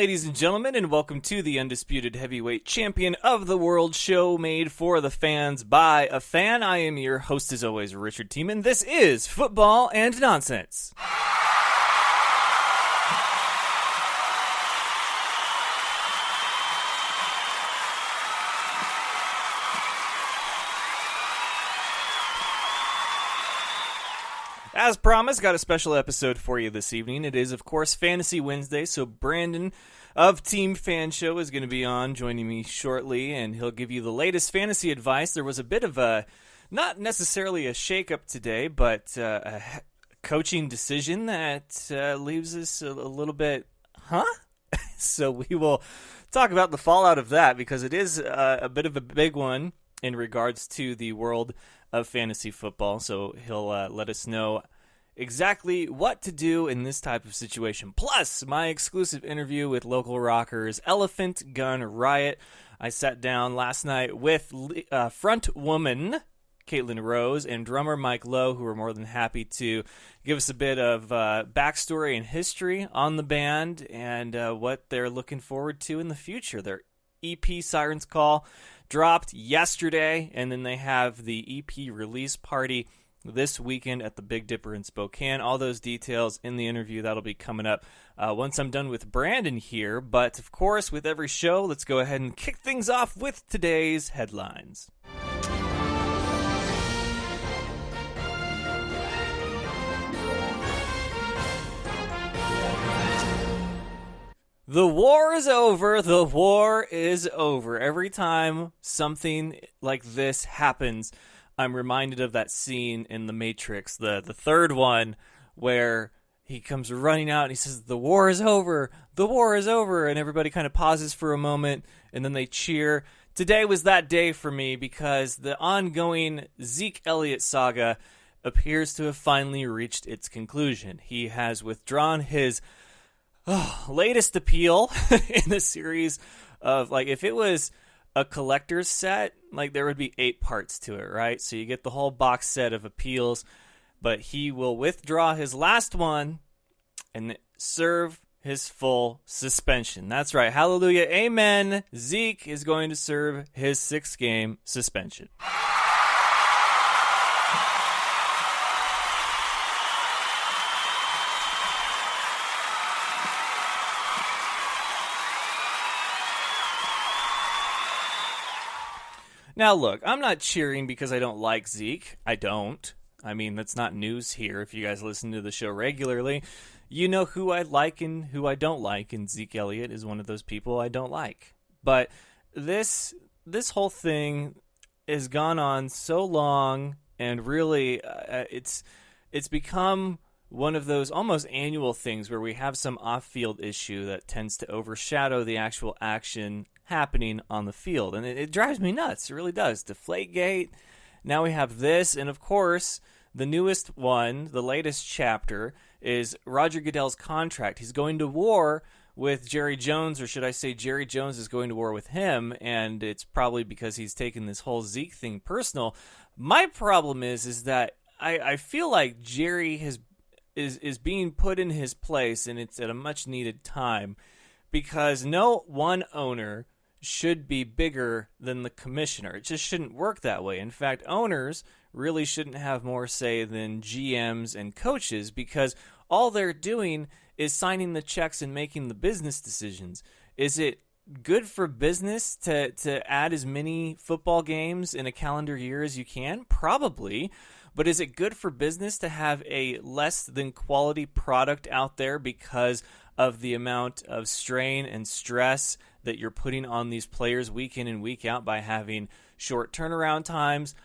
ladies and gentlemen, and welcome to the undisputed heavyweight champion of the world show made for the fans by a fan. I am your host, as always, Richard Tiemann. This is Football and Nonsense. As promised, got a special episode for you this evening. It is, of course, Fantasy Wednesday, so Brandon of Team Fan Show is going to be on, joining me shortly, and he'll give you the latest fantasy advice. There was a bit of a, not necessarily a shakeup today, but a coaching decision that leaves us a little bit, So we will talk about the fallout of that, because it is a bit of a big one in regards to the world of fantasy football, so he'll let us know exactly what to do in this type of situation. Plus, my exclusive interview with local rockers Elephant Gun Riot. I sat down last night with front woman Caitlin Rose and drummer Mike Lowe, who were more than happy to give us a bit of backstory and history on the band and what they're looking forward to in the future. Their EP Sirens Call dropped yesterday, and then they have the EP release party this weekend at the Big Dipper in Spokane. All those details in the interview. That'll be coming up once I'm done with Brandon here. But, of course, with every show, let's go ahead and kick things off with today's headlines. The war is over. The war is over. Every time something like this happens, I'm reminded of that scene in The Matrix, the third one, where he comes running out and he says, "The war is over. The war is over." And everybody kind of pauses for a moment, and then they cheer. Today was that day for me, because the ongoing Zeke Elliott saga appears to have finally reached its conclusion. He has withdrawn his latest appeal in the series of, like, if it was a collector's set, like, there would be 8 parts to it, right? So you get the whole box set of appeals, but he will withdraw his last one and serve his full suspension. That's right. Hallelujah. Amen. Zeke is going to serve his 6-game suspension. Now, look, I'm not cheering because I don't like Zeke. I don't. I mean, that's not news here. If you guys listen to the show regularly, you know who I like and who I don't like, and Zeke Elliott is one of those people I don't like. But this whole thing has gone on so long, and really it's become one of those almost annual things where we have some off-field issue that tends to overshadow the actual action happening on the field. And it drives me nuts. It really does. Deflategate. Now we have this. And, of course, the newest one, the latest chapter, is Roger Goodell's contract. He's going to war with Jerry Jones, or should I say Jerry Jones is going to war with him, and it's probably because he's taken this whole Zeke thing personal. My problem is that I feel like Jerry is being put in his place, and it's at a much-needed time, because no one owner should be bigger than the commissioner. It just shouldn't work that way. In fact, owners really shouldn't have more say than GMs and coaches, because all they're doing is signing the checks and making the business decisions. Is it good for business to add as many football games in a calendar year as you can? Probably. But is it good for business to have a less than quality product out there because of the amount of strain and stress that you're putting on these players week in and week out by having short turnaround times,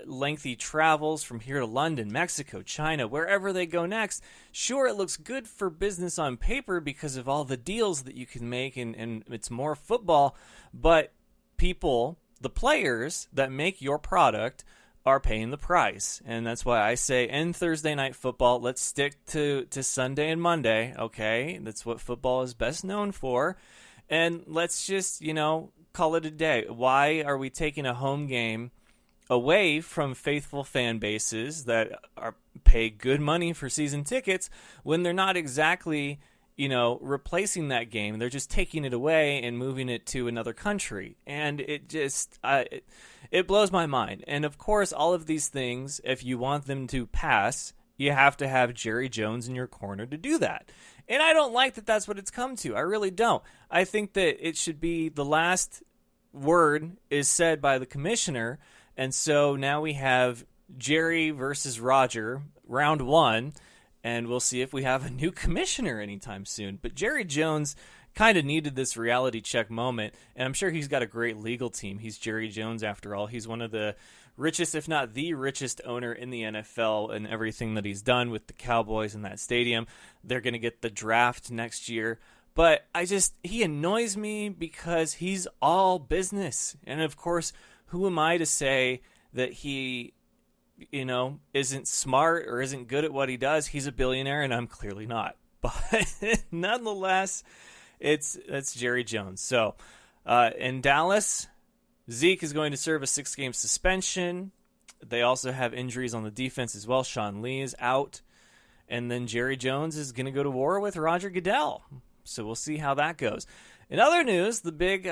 lengthy travels from here to London, Mexico, China, wherever they go next? Sure, it looks good for business on paper because of all the deals that you can make, and it's more football, but people, the players that make your product, are paying the price. And that's why I say end Thursday night football. Let's stick to Sunday and Monday, okay? That's what football is best known for. And let's just, call it a day. Why are we taking a home game away from faithful fan bases that pay good money for season tickets when they're not exactly replacing that game. They're just taking it away and moving it to another country. And it just, it blows my mind. And of course, all of these things, if you want them to pass, you have to have Jerry Jones in your corner to do that. And I don't like that that's what it's come to. I really don't. I think that it should be the last word is said by the commissioner. And so now we have Jerry versus Roger, round one. And we'll see if we have a new commissioner anytime soon. But Jerry Jones kind of needed this reality check moment. And I'm sure he's got a great legal team. He's Jerry Jones, after all. He's one of the richest, if not the richest owner in the NFL, and everything that he's done with the Cowboys in that stadium. They're going to get the draft next year. But he annoys me because he's all business. And of course, who am I to say that he isn't smart or isn't good at what he does? He's a billionaire, and I'm clearly not. But nonetheless, that's Jerry Jones. So in Dallas, Zeke is going to serve a 6-game suspension. They also have injuries on the defense as well. Sean Lee is out. And then Jerry Jones is going to go to war with Roger Goodell. So we'll see how that goes. In other news, the big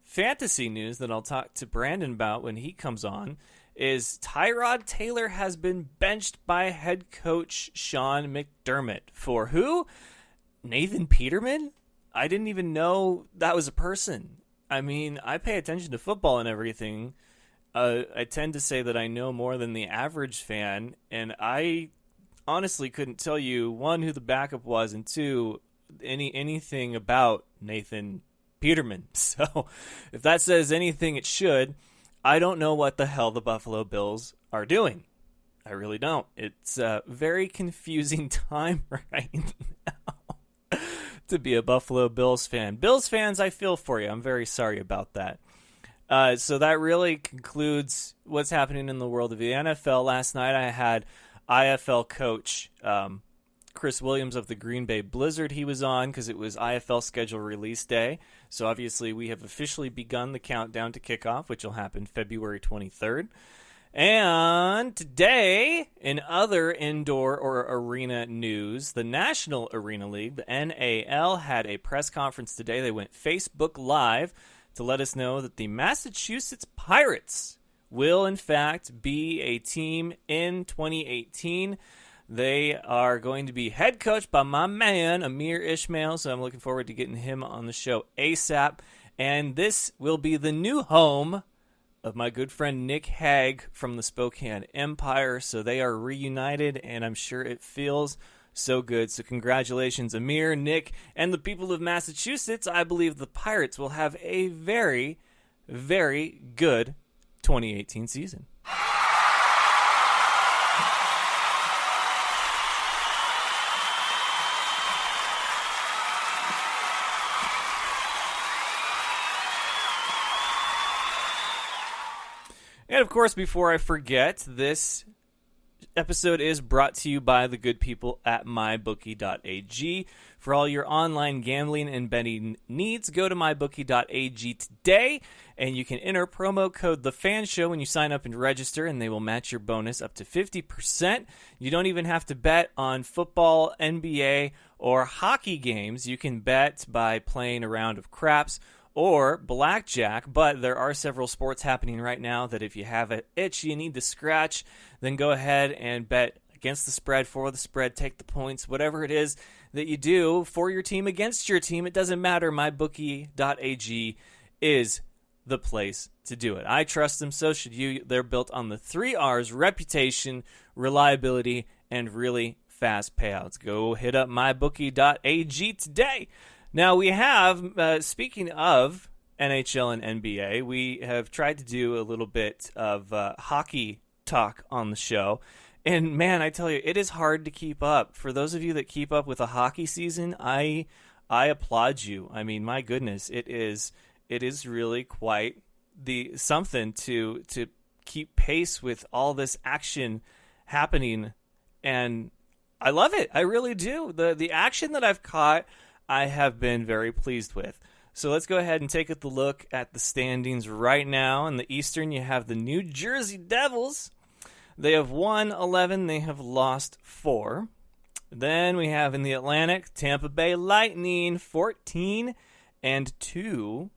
fantasy news that I'll talk to Brandon about when he comes on is Tyrod Taylor has been benched by head coach Sean McDermott. For who? Nathan Peterman? I didn't even know that was a person. I mean, I pay attention to football and everything. I tend to say that I know more than the average fan, and I honestly couldn't tell you, one, who the backup was, and two, anything about Nathan Peterman. So if that says anything, it should. I don't know what the hell the Buffalo Bills are doing. I really don't. It's a very confusing time right now to be a Buffalo Bills fan. Bills fans, I feel for you. I'm very sorry about that. So that really concludes what's happening in the world of the NFL. Last night I had IFL coach Chris Williams of the Green Bay Blizzard. He was on because it was IFL schedule release day. So obviously we have officially begun the countdown to kickoff, which will happen February 23rd. And today, in other indoor or arena news, the National Arena League, the NAL, had a press conference today. They went Facebook Live to let us know that the Massachusetts Pirates will, in fact, be a team in 2018. They are going to be head coached by my man, Amir Ishmael, so I'm looking forward to getting him on the show ASAP. And this will be the new home of my good friend Nick Hague from the Spokane Empire. So they are reunited, and I'm sure it feels so good. So congratulations, Amir, Nick, and the people of Massachusetts. I believe the Pirates will have a very, very good 2018 season. And of course, before I forget, this episode is brought to you by the good people at mybookie.ag. For all your online gambling and betting needs, go to mybookie.ag today, and you can enter promo code TheFanShow when you sign up and register, and they will match your bonus up to 50%. You don't even have to bet on football, NBA, or hockey games. You can bet by playing a round of craps or blackjack, but there are several sports happening right now that if you have an itch you need to scratch, then go ahead and bet against the spread, for the spread, take the points, whatever it is that you do for your team, against your team. It doesn't matter. MyBookie.ag is the place to do it. I trust them, so should you. They're built on the 3 R's: reputation, reliability, and really fast payouts. Go hit up MyBookie.ag today. Now we have, speaking of NHL and NBA, we have tried to do a little bit of hockey talk on the show. And man, I tell you, it is hard to keep up. For those of you that keep up with a hockey season, I applaud you. I mean, my goodness, it is really quite something to keep pace with all this action happening. And I love it. I really do. The action that I've caught, I have been very pleased with. So let's go ahead and take a look at the standings right now. In the Eastern, you have the New Jersey Devils. They have won 11. They have lost 4. Then we have in the Atlantic, Tampa Bay Lightning, 14-2.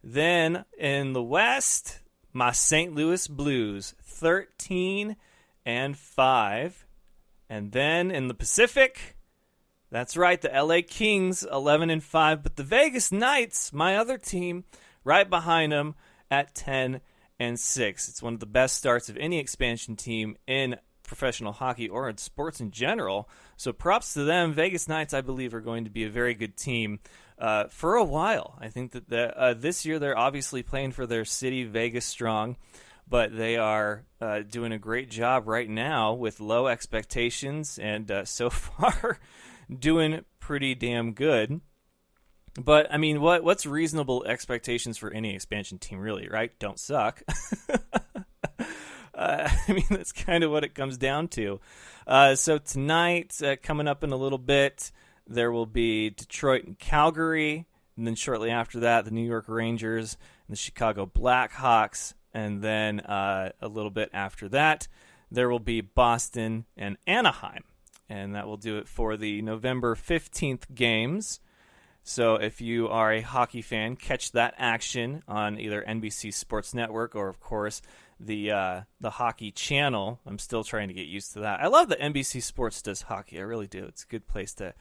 Then in the West, my St. Louis Blues, 13-5. And then in the Pacific, that's right, the LA Kings, 11-5. But the Vegas Knights, my other team, right behind them at 10-6. It's one of the best starts of any expansion team in professional hockey or in sports in general. So props to them. Vegas Knights, I believe, are going to be a very good team for a while. I think that this year they're obviously playing for their city, Vegas Strong, but they are doing a great job right now with low expectations and so far doing pretty damn good. But, I mean, what's reasonable expectations for any expansion team, really, right? Don't suck. I mean, that's kind of what it comes down to. So tonight, coming up in a little bit, there will be Detroit and Calgary, and then shortly after that, the New York Rangers and the Chicago Blackhawks, and then a little bit after that, there will be Boston and Anaheim, and that will do it for the November 15th games. So if you are a hockey fan, catch that action on either NBC Sports Network or, of course, the Hockey Channel. I'm still trying to get used to that. I love that NBC Sports does hockey. I really do. It's a good place to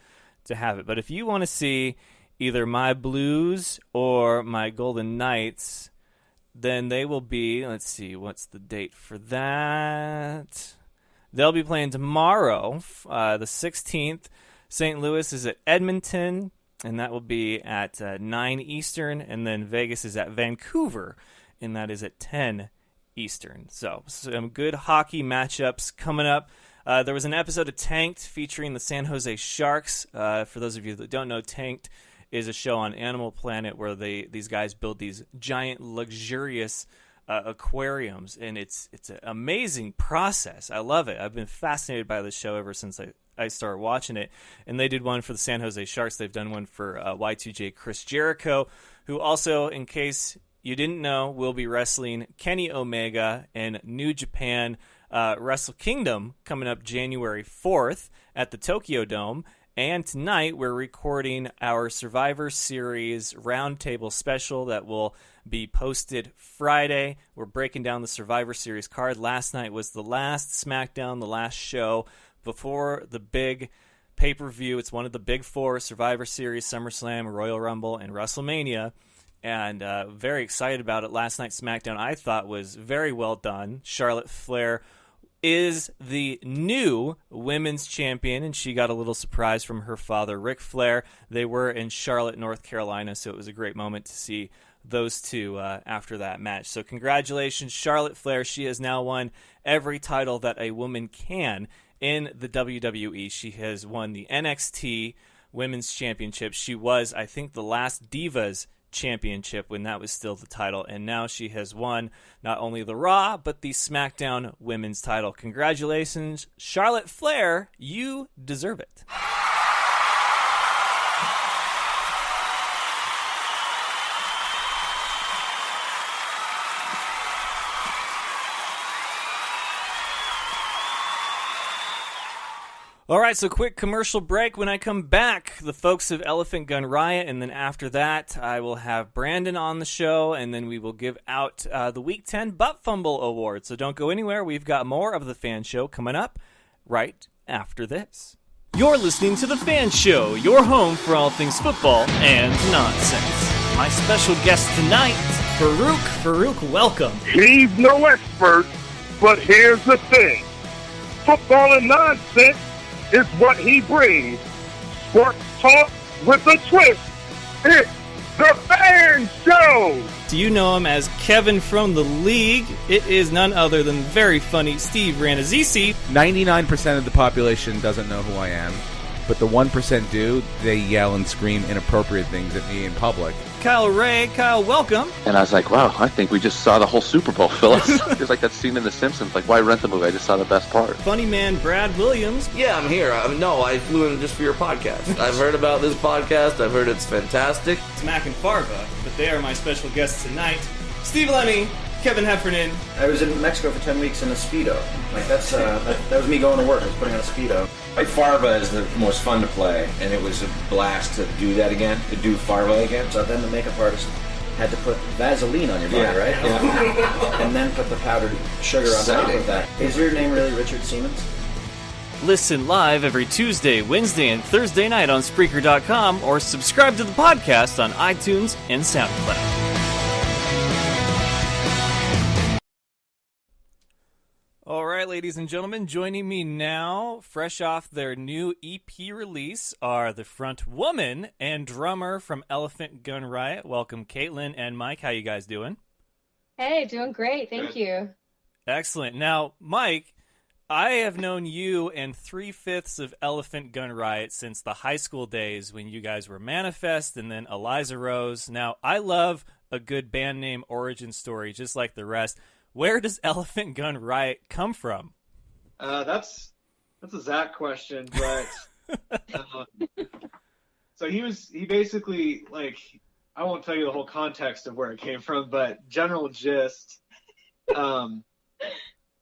have it. But if you want to see either my Blues or my Golden Knights, then they will be, let's see, what's the date for that? They'll be playing tomorrow, the 16th. St. Louis is at Edmonton, and that will be at 9 Eastern. And then Vegas is at Vancouver, and that is at 10 Eastern. So some good hockey matchups coming up. There was an episode of Tanked featuring the San Jose Sharks. For those of you that don't know, Tanked is a show on Animal Planet where these guys build these giant, luxurious aquariums, and it's an amazing process. I love it. I've been fascinated by this show ever since I started watching it. And they did one for the San Jose Sharks. They've done one for Y2J Chris Jericho, who also, in case you didn't know, will be wrestling Kenny Omega in New Japan Wrestle Kingdom coming up January 4th at the Tokyo Dome. And tonight we're recording our Survivor Series Roundtable special that will be posted Friday. We're breaking down the Survivor Series card. Last night was the last SmackDown, the last show before the big pay-per-view. It's one of the big four: Survivor Series, SummerSlam, Royal Rumble, and WrestleMania. And very excited about it. Last night's SmackDown, I thought, was very well done. Charlotte Flair is the new women's champion, and she got a little surprise from her father, Ric Flair. They were in Charlotte, North Carolina, so it was a great moment to see those two after that match. So congratulations, Charlotte Flair. She has now won every title that a woman can in the WWE. She has won the NXT Women's Championship. She was, I think, the last Divas Championship when that was still the title, and now she has won not only the Raw but the SmackDown Women's title. Congratulations, Charlotte Flair. You deserve it. All right, so quick commercial break. When I come back, the folks of Elephant Gun Riot, and then after that, I will have Brandon on the show, and then we will give out the Week 10 Butt Fumble Award. So don't go anywhere. We've got more of The Fan Show coming up right after this. You're listening to The Fan Show, your home for all things football and nonsense. My special guest tonight, Farouk. Farouk, welcome. He's no expert, but here's the thing. Football and nonsense is what he brings. Sports talk with a twist. It's The Fan Show! Do you know him as Kevin from the League? It is none other than very funny Steve Ranazisi. 99% of the population doesn't know who I am, but the 1% do. They yell and scream inappropriate things at me in public. Kyle Ray. Kyle, welcome. And I was like, wow, I think we just saw the whole Super Bowl, Phyllis. It's like that scene in The Simpsons, like, why rent the movie? I just saw the best part. Funny man Brad Williams. Yeah, I'm here. No, I flew in just for your podcast. I've heard about this podcast. I've heard it's fantastic. It's Mac and Farva, but they are my special guests tonight. Steve Lemmy, Kevin Heffernan. I was in Mexico for 10 weeks in a Speedo. Like, that was me going to work. I was putting on a Speedo. Like Farva is the most fun to play, and it was a blast to do that again, to do Farva again. So then the makeup artist had to put Vaseline on your body, Yeah. right? Yeah. And then put the powdered sugar on top Exciting. of that. Is your name really Richard Siemens? Listen live every Tuesday, Wednesday, and Thursday night on Spreaker.com or subscribe to the podcast on iTunes and SoundCloud. All right, ladies and gentlemen, joining me now, fresh off their new EP release, are the front woman and drummer from F.A.N. Gun Riot. Welcome, Caitlin and Mike. How you guys doing? Hey, doing great. Thank you. Excellent. Now, Mike, I have known you and 3/5 of F.A.N. Gun Riot since the high school days when you guys were Manifest and then Eliza Rose. Now, I love a good band name origin story, just like the rest. Where does F.A.N. Gun Riot come from? That's a Zach question, but so he basically, like, I won't tell you the whole context of where it came from, but general gist. We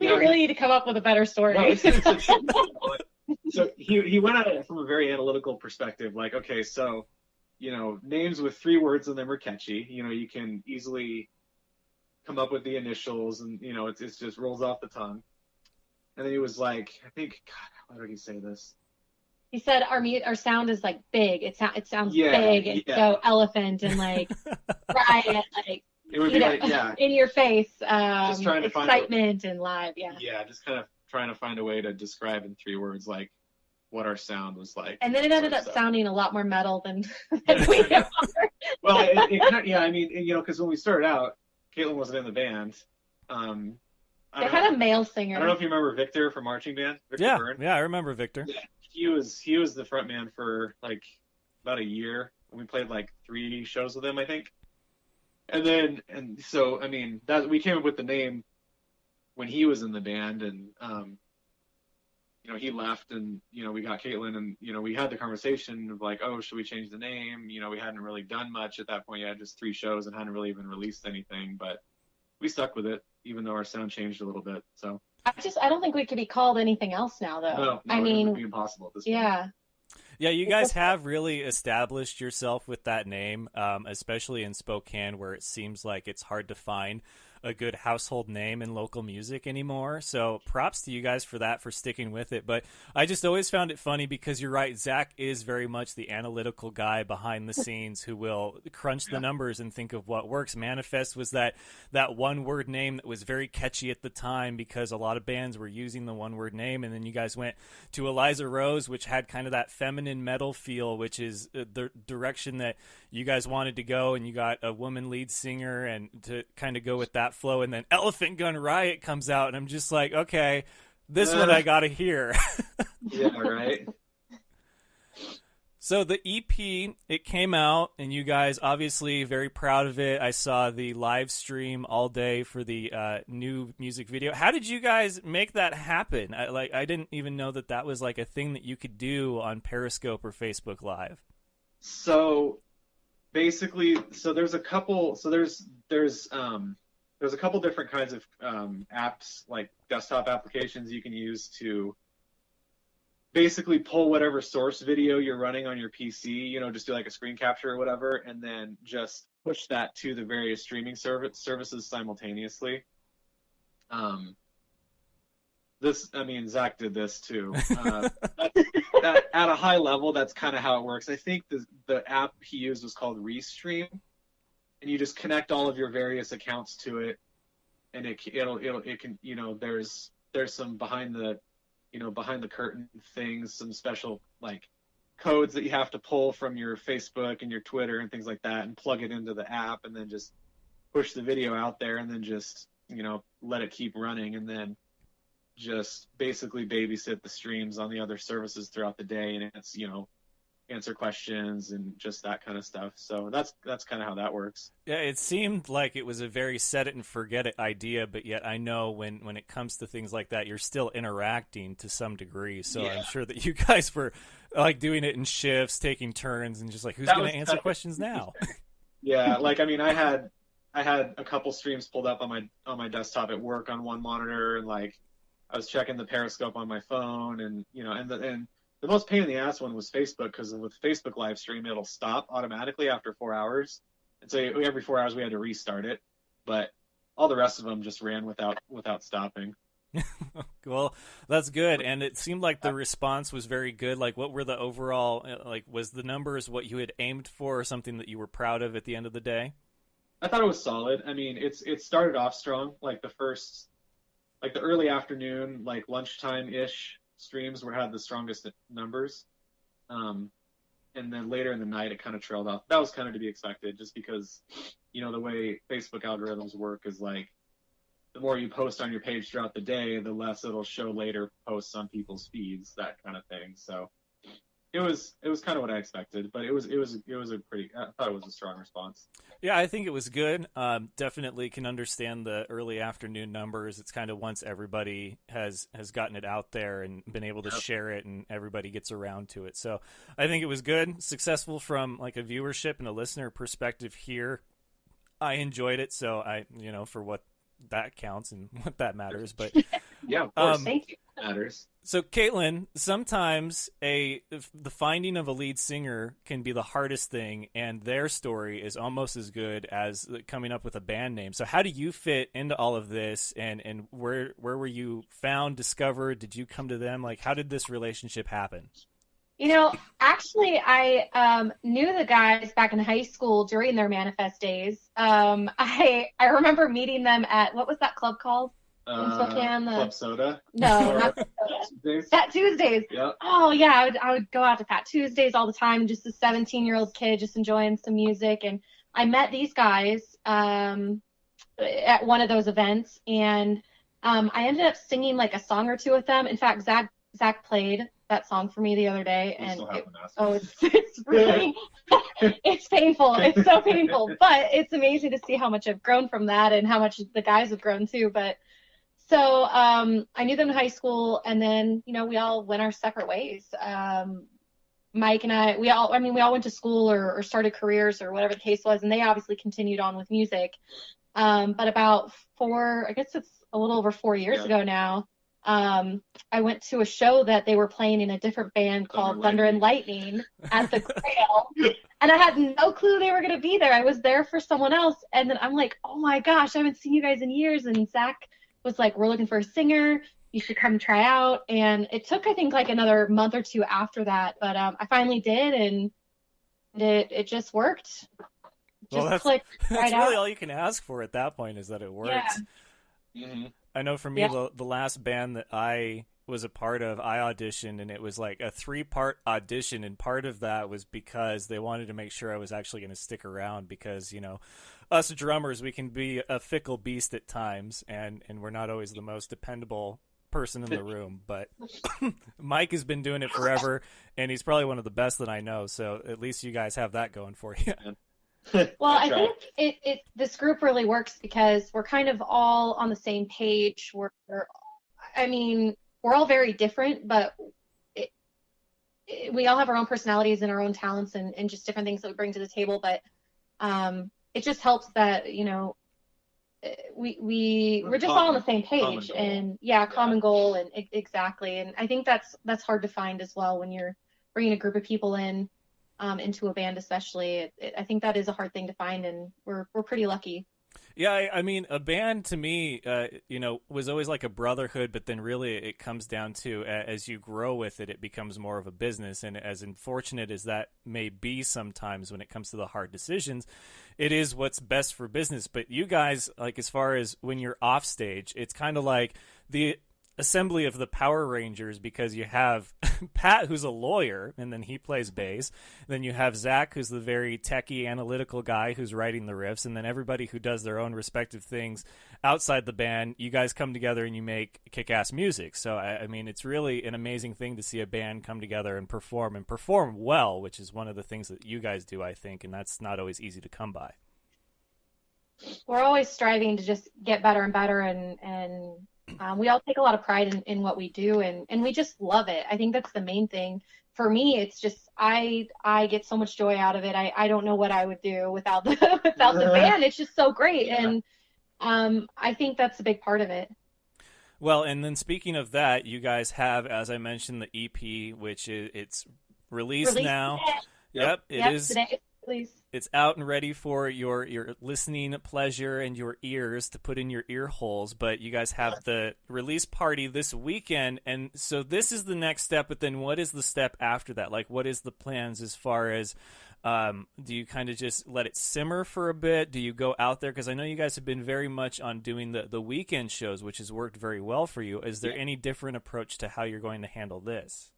really need to come up with a better story. No, so he went at it from a very analytical perspective, like, okay, so, names with 3 words in them are catchy. You can easily come up with the initials, and it just rolls off the tongue. And then he was like, I think, God, how did he say this? He said our sound is like big. It sounds Yeah, big and yeah. so elephant and like riot, like It would be like, yeah, in your face, Just trying to find excitement and live, yeah. yeah, just kind of trying to find a way to describe in 3 words, like, what our sound was like. And then it sort ended of up stuff. sounding a lot more metal than we are. Well, it kind of, yeah, I mean, because when we started out, Caitlin wasn't in the band. They had a male I singer. don't know if you remember Victor from marching band. Victor Yeah, Byrne. I remember Victor. Yeah, he was the front man for like about a year. We played like 3 shows with him, I think. And so I mean that we came up with the name when he was in the band, and he left, and we got Caitlin, and we had the conversation of like, oh, should we change the name? We hadn't really done much at that point. You had just 3 shows and hadn't really even released anything, but we stuck with it, even though our sound changed a little bit. So I don't think we could be called anything else now, though. no, I it mean, would be impossible at this point. yeah. Yeah, you guys have really established yourself with that name, especially in Spokane, where it seems like it's hard to find a good household name in local music anymore. So props to you guys for that, for sticking with it. But I just always found it funny because you're right, Zach is very much the analytical guy behind the scenes who will crunch the numbers and think of what works. Manifest was that one-word name that was very catchy at the time because a lot of bands were using the one-word name, and then you guys went to Eliza Rose, which had kind of that feminine metal feel, which is the direction that you guys wanted to go, and you got a woman lead singer and to kind of go with that flow, and then F.A.N. Gun Riot comes out, and I'm just like, okay, this one I gotta hear. Yeah, right. So the EP, it came out, and you guys obviously very proud of it. I saw the live stream all day for the new music video. How did you guys make that happen? I didn't even know that was like a thing that you could do on Periscope or Facebook Live. So basically, there's a couple different kinds of apps, like desktop applications you can use to basically pull whatever source video you're running on your PC, just do like a screen capture or whatever, and then just push that to the various streaming services simultaneously. Zach did this too. That, at a high level, that's kind of how it works. I think the app he used was called Restream, and you just connect all of your various accounts to it, and it can there's some behind the curtain things, some special like codes that you have to pull from your Facebook and your Twitter and things like that, and plug it into the app, and then just push the video out there, and then just let it keep running, and then just basically babysit the streams on the other services throughout the day, and it's answer questions and just that kind of stuff. So that's kind of how that works. Yeah, it seemed like it was a very set it and forget it idea, but yet I know when it comes to things like that, you're still interacting to some degree. So yeah. I'm sure that you guys were like doing it in shifts, taking turns, and just like, who's going to answer questions now? Yeah, I had a couple streams pulled up on my desktop at work on one monitor, and like I was checking the Periscope on my phone, and and The most pain in the ass one was Facebook, because with Facebook live stream, it'll stop automatically after 4 hours. And so every 4 hours we had to restart it. But all the rest of them just ran without stopping. Well, that's good. And it seemed like the response was very good. Like, what were the overall, like, was the numbers what you had aimed for, or something that you were proud of at the end of the day? I thought it was solid. I mean, it started off strong. Like the early afternoon, like lunchtime-ish streams had the strongest numbers. And then later in the night, it kind of trailed off. That was kind of to be expected, just because, the way Facebook algorithms work is like, the more you post on your page throughout the day, the less it'll show later posts on people's feeds, that kind of thing. So it was kind of what I expected, but it was a pretty, I thought it was a strong response. Yeah, I think it was good. Definitely can understand the early afternoon numbers. It's kind of once everybody has gotten it out there and been able to share it, and everybody gets around to it. So I think it was good, successful from like a viewership and a listener perspective here. I enjoyed it, so for what that counts and what that matters. But yeah, of course, thank you. Matters. So, Caitlin, sometimes the finding of a lead singer can be the hardest thing, and their story is almost as good as coming up with a band name. So how do you fit into all of this, and where were you found, discovered? Did you come to them? Like, how did this relationship happen? Actually, I knew the guys back in high school during their Manifest days. I remember meeting them at, what was that club called? In Spokane, Club Soda? No, not Tuesdays? Fat Tuesdays. Yep. Oh, yeah, I would go out to Fat Tuesdays all the time, just a 17-year-old kid just enjoying some music. And I met these guys at one of those events, and I ended up singing like a song or two with them. In fact, Zach played that song for me the other day, and it's really it's painful. It's so painful, but it's amazing to see how much I've grown from that, and how much the guys have grown too. But so I knew them in high school, and then we all went our separate ways. Mike and I, we all went to school or started careers or whatever the case was, and they obviously continued on with music. But about I guess it's a little over 4 years ago now, I went to a show that they were playing in a different band called Thunder and Lightning at the Grail, and I had no clue they were going to be there. I was there for someone else, and then I'm like, oh my gosh, I haven't seen you guys in years. And Zach was like, we're looking for a singer, you should come try out. And it took, I think, like another month or two after that, but I finally did, and it just worked. Just clicked right that's really out. all you can ask for at that point, is that it works. Yeah. Mm-hmm. I know for me, the last band that I was a part of, I auditioned, and it was like a 3-part audition, and part of that was because they wanted to make sure I was actually going to stick around, because us drummers, we can be a fickle beast at times, and we're not always the most dependable person in the room. But Mike has been doing it forever, and he's probably one of the best that I know, so at least you guys have that going for you. Well, I think this group really works because we're kind of all on the same page. We're all very different, but we all have our own personalities and our own talents and just different things that we bring to the table. But it just helps that we're just all on the same page, and common goal, and exactly. And I think that's hard to find as well when you're bringing a group of people in. Into a band, especially. I think that is a hard thing to find, and we're pretty lucky. Yeah, I mean, a band to me, was always like a brotherhood, but then really it comes down to, as you grow with it, it becomes more of a business. And as unfortunate as that may be sometimes when it comes to the hard decisions, it is what's best for business. But you guys, like, as far as when you're off stage, it's kind of like the assembly of the Power Rangers, because you have Pat, who's a lawyer, and then he plays bass. Then you have Zach, who's the very techie, analytical guy who's writing the riffs, and then everybody who does their own respective things outside the band. You guys come together and you make kick-ass music. So, I mean, it's really an amazing thing to see a band come together and perform well, which is one of the things that you guys do, I think, and that's not always easy to come by. We're always striving to just get better and better, and we all take a lot of pride in what we do, and we just love it. I think that's the main thing. For me, it's just I get so much joy out of it. I don't know what I would do without the band. It's just so great, and I think that's a big part of it. Well, and then speaking of that, you guys have, as I mentioned, the EP, which it's released now. Today. Yep, it is. Today it's released. It's out and ready for your listening pleasure and your ears to put in your ear holes. But you guys have the release party this weekend, and so this is the next step. But then, what is the step after that? Like, what is the plans as far as? Do you kind of just let it simmer for a bit? Do you go out there? Because I know you guys have been very much on doing the weekend shows, which has worked very well for you. Is there any different approach to how you're going to handle this?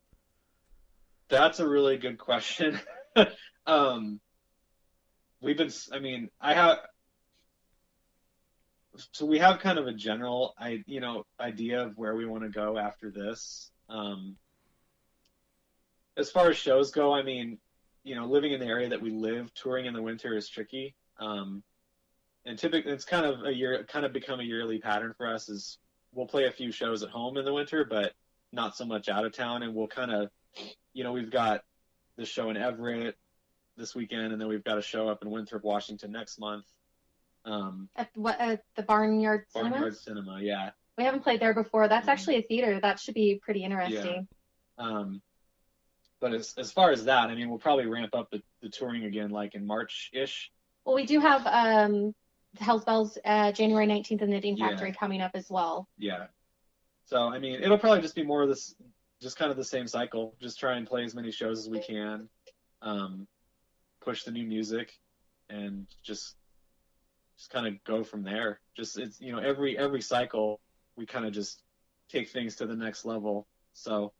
That's a really good question. We have kind of a general, idea of where we want to go after this. As far as shows go, I mean, living in the area that we live, touring in the winter is tricky. And typically it's kind of become a yearly pattern for us is we'll play a few shows at home in the winter, but not so much out of town. And we'll kind of, we've got the show in Everett this weekend, and then we've got a show up in Winthrop, Washington next month. At the Barnyard Cinema? Barnyard Cinema, yeah. We haven't played there before. That's actually a theater. That should be pretty interesting. Yeah. But as far as that, I mean, we'll probably ramp up the touring again, like in March-ish. Well, we do have Hell's Bells January 19th in the Knitting Factory coming up as well. Yeah. So, I mean, it'll probably just be more of this, just kind of the same cycle. Just try and play as many shows as we can. Push the new music, and just kind of go from there. Just it's every cycle we kind of just take things to the next level. So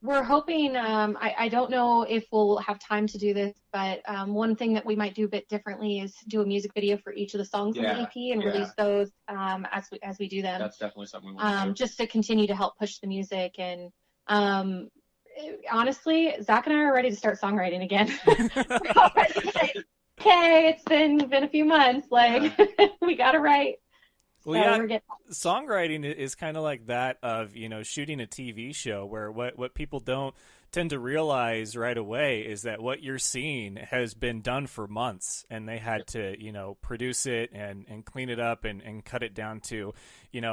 we're hoping. I don't know if we'll have time to do this, but one thing that we might do a bit differently is do a music video for each of the songs in the EP and release those as we do them. That's definitely something we want to do. Just to continue to help push the music and. Honestly, Zach and I are ready to start songwriting again. Okay, it's been a few months. Like we got to write. Well, yeah, songwriting is kind of like that of shooting a TV show, where what people don't tend to realize right away is that what you're seeing has been done for months, and they had to produce it and clean it up and cut it down to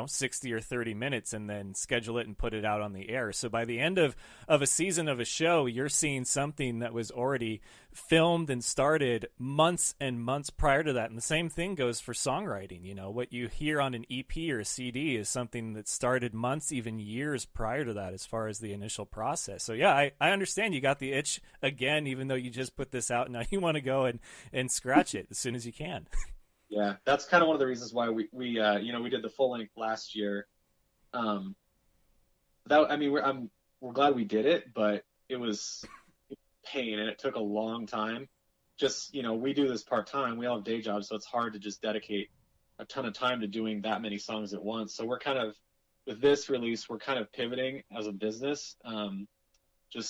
60 or 30 minutes and then schedule it and put it out on the air. So by the end of a season of a show, you're seeing something that was already filmed and started months and months prior to that. And the same thing goes for songwriting. What you hear on an EP or a CD is something that started months, even years prior to that, as far as the initial process. So yeah, I understand you got the itch again, even though you just put this out. Now you want to go and scratch it as soon as you can. Yeah, that's kind of one of the reasons why we did the full length last year. We're glad we did it, but it was pain and it took a long time. Just we do this part time. We all have day jobs, so it's hard to just dedicate a ton of time to doing that many songs at once. So we're kind of with this release, we're kind of pivoting as a business.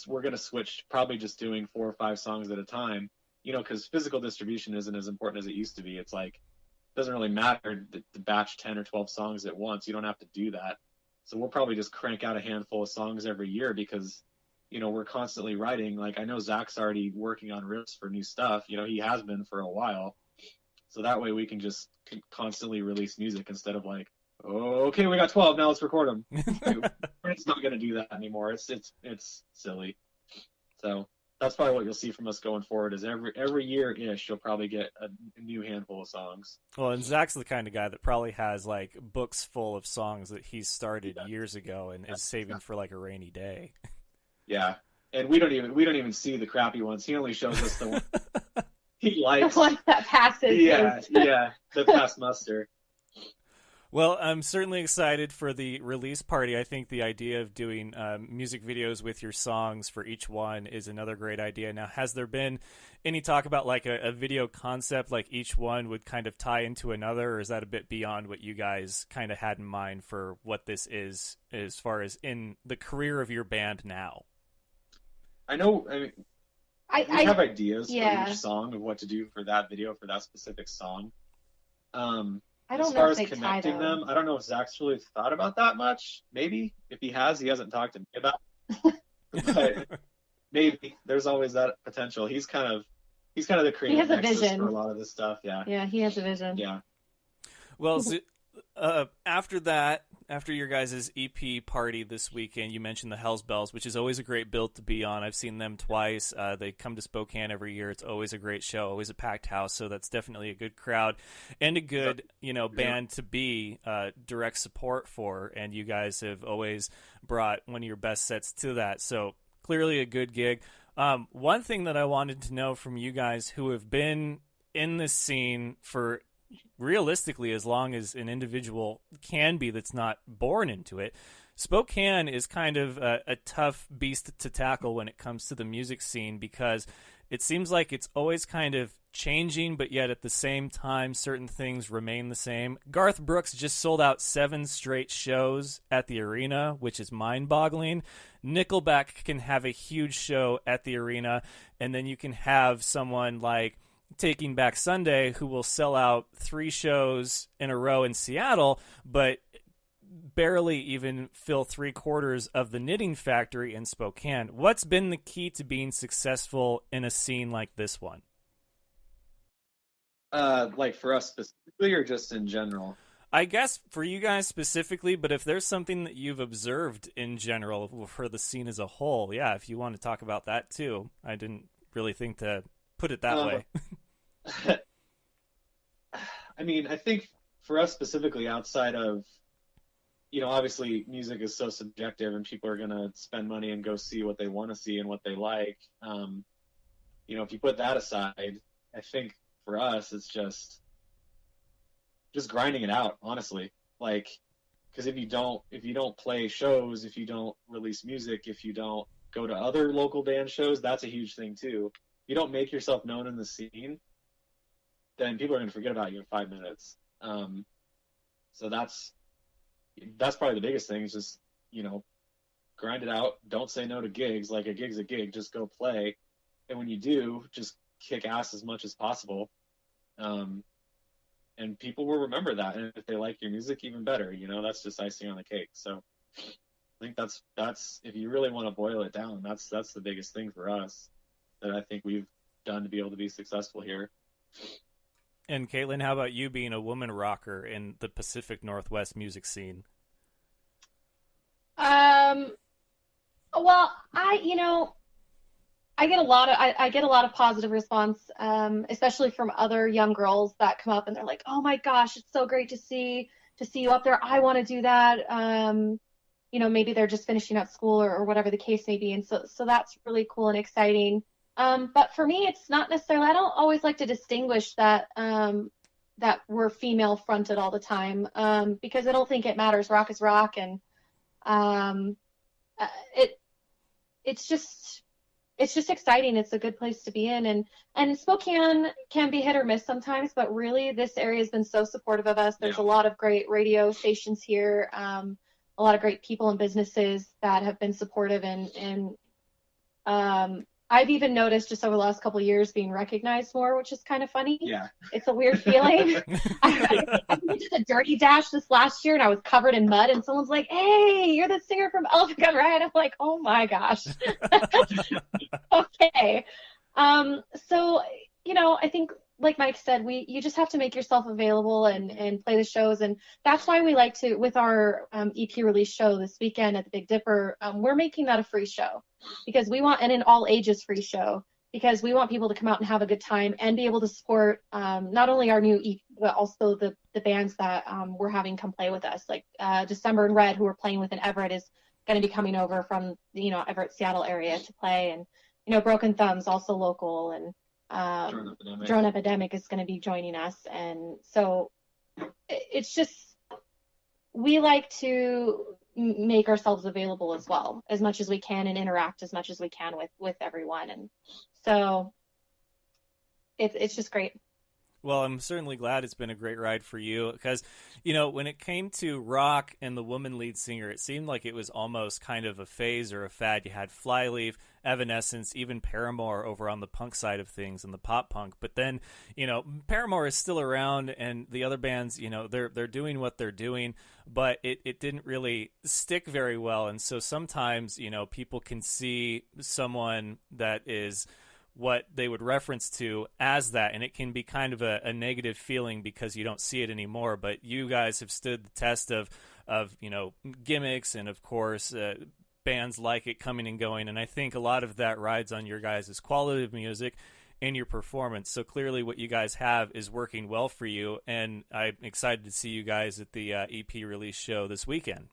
We're going to switch, probably just doing 4 or 5 songs at a time. Because physical distribution isn't as important as it used to be. It's like, it doesn't really matter to batch 10 or 12 songs at once. You don't have to do that. So we'll probably just crank out a handful of songs every year because, we're constantly writing. Like, I know Zach's already working on riffs for new stuff. He has been for a while. So that way we can just constantly release music instead of like, oh, okay, we got 12, now let's record them. It's not going to do that anymore. It's silly. So that's probably what you'll see from us going forward is every year-ish, you'll probably get a new handful of songs. Well, and Zach's the kind of guy that probably has like books full of songs that he started years ago and is saving for like a rainy day. Yeah. And we don't even see the crappy ones. He only shows us the one he likes. The ones that passes. Yeah, that pass muster. Well, I'm certainly excited for the release party. I think the idea of doing music videos with your songs for each one is another great idea. Now, has there been any talk about like a video concept, like each one would kind of tie into another, or is that a bit beyond what you guys kind of had in mind for what this is as far as in the career of your band now? I know, we have ideas for each song of what to do for that video, for that specific song. I don't as know far if as connecting them, I don't know if Zach's really thought about that much. Maybe. If he has, he hasn't talked to me about it. But maybe. There's always that potential. He's kind of the creative he has a nexus vision for a lot of this stuff. Yeah. Yeah, he has a vision. Yeah. Well, after that, after your guys' EP party this weekend, you mentioned the Hells Bells, which is always a great build to be on. I've seen them twice. They come to Spokane every year. It's always a great show, always a packed house. So that's definitely a good crowd and a good, band to be direct support for. And you guys have always brought one of your best sets to that. So clearly a good gig. One thing that I wanted to know from you guys who have been in this scene for realistically as long as an individual can be that's not born into it, Spokane is kind of a tough beast to tackle when it comes to the music scene because it seems like it's always kind of changing, but yet at the same time certain things remain the same. Garth Brooks just sold out 7 straight shows at the arena, which is mind-boggling. Nickelback can have a huge show at the arena, and then you can have someone like Taking Back Sunday who will sell out 3 shows in a row in Seattle, but barely even fill 3/4 of the Knitting Factory in Spokane. What's been the key to being successful in a scene like this one? Like for us specifically or just in general? I guess for you guys specifically, but if there's something that you've observed in general for the scene as a whole, yeah, if you want to talk about that too. I didn't really think to put it that way. I mean, I think for us specifically, outside of, obviously music is so subjective and people are going to spend money and go see what they want to see and what they like. If you put that aside, I think for us, it's just grinding it out, honestly. Like, because if you don't play shows, if you don't release music, if you don't go to other local band shows, that's a huge thing too. If you don't make yourself known in the scene, then people are going to forget about you in 5 minutes. So that's probably the biggest thing is just, grind it out. Don't say no to gigs. Like a gig's a gig, just go play. And when you do, just kick ass as much as possible. And people will remember that. And if they like your music, even better, that's just icing on the cake. So I think that's, if you really want to boil it down, that's the biggest thing for us that I think we've done to be able to be successful here. And Caitlin, how about you being a woman rocker in the Pacific Northwest music scene? Well, I get a lot of positive response, especially from other young girls that come up and they're like, "Oh my gosh, it's so great to see you up there. I want to do that." Maybe they're just finishing up school or whatever the case may be, and so that's really cool and exciting. But for me, it's not necessarily. I don't always like to distinguish that we're female fronted all the time, because I don't think it matters. Rock is rock, and it's just exciting. It's a good place to be in, and Spokane can be hit or miss sometimes, but really this area has been so supportive of us. There's a lot of great radio stations here, a lot of great people and businesses that have been supportive, and I've even noticed just over the last couple of years being recognized more, which is kind of funny. Yeah. It's a weird feeling. I went to the Dirty Dash this last year and I was covered in mud and someone's like, "Hey, you're the singer from Elephant Gun Riot." I'm like, "Oh my gosh." Okay. So, I think like Mike said, you just have to make yourself available and play the shows. And that's why we like to, with our EP release show this weekend at the Big Dipper, we're making that a free show because we want, and an all ages free show, because we want people to come out and have a good time and be able to support not only our new EP, but also the bands that we're having come play with us. Like December and Red, who we're playing with in Everett, is going to be coming over from, Everett, Seattle area to play. And, Broken Thumbs, also local, and Drone Epidemic is going to be joining us. And so it's just, we like to make ourselves available as well, as much as we can, and interact as much as we can with everyone. And so it's just great. Well, I'm certainly glad it's been a great ride for you because, when it came to rock and the woman lead singer, it seemed like it was almost kind of a phase or a fad. You had Flyleaf, Evanescence, even Paramore over on the punk side of things and the pop punk. But then, Paramore is still around and the other bands, they're doing what they're doing, but it didn't really stick very well. And so sometimes, people can see someone that is what they would reference to as that, and it can be kind of a negative feeling because you don't see it anymore. But you guys have stood the test of gimmicks, and of course bands like it coming and going, and I think a lot of that rides on your guys' quality of music and your performance. So clearly what you guys have is working well for you, and I'm excited to see you guys at the EP release show this weekend.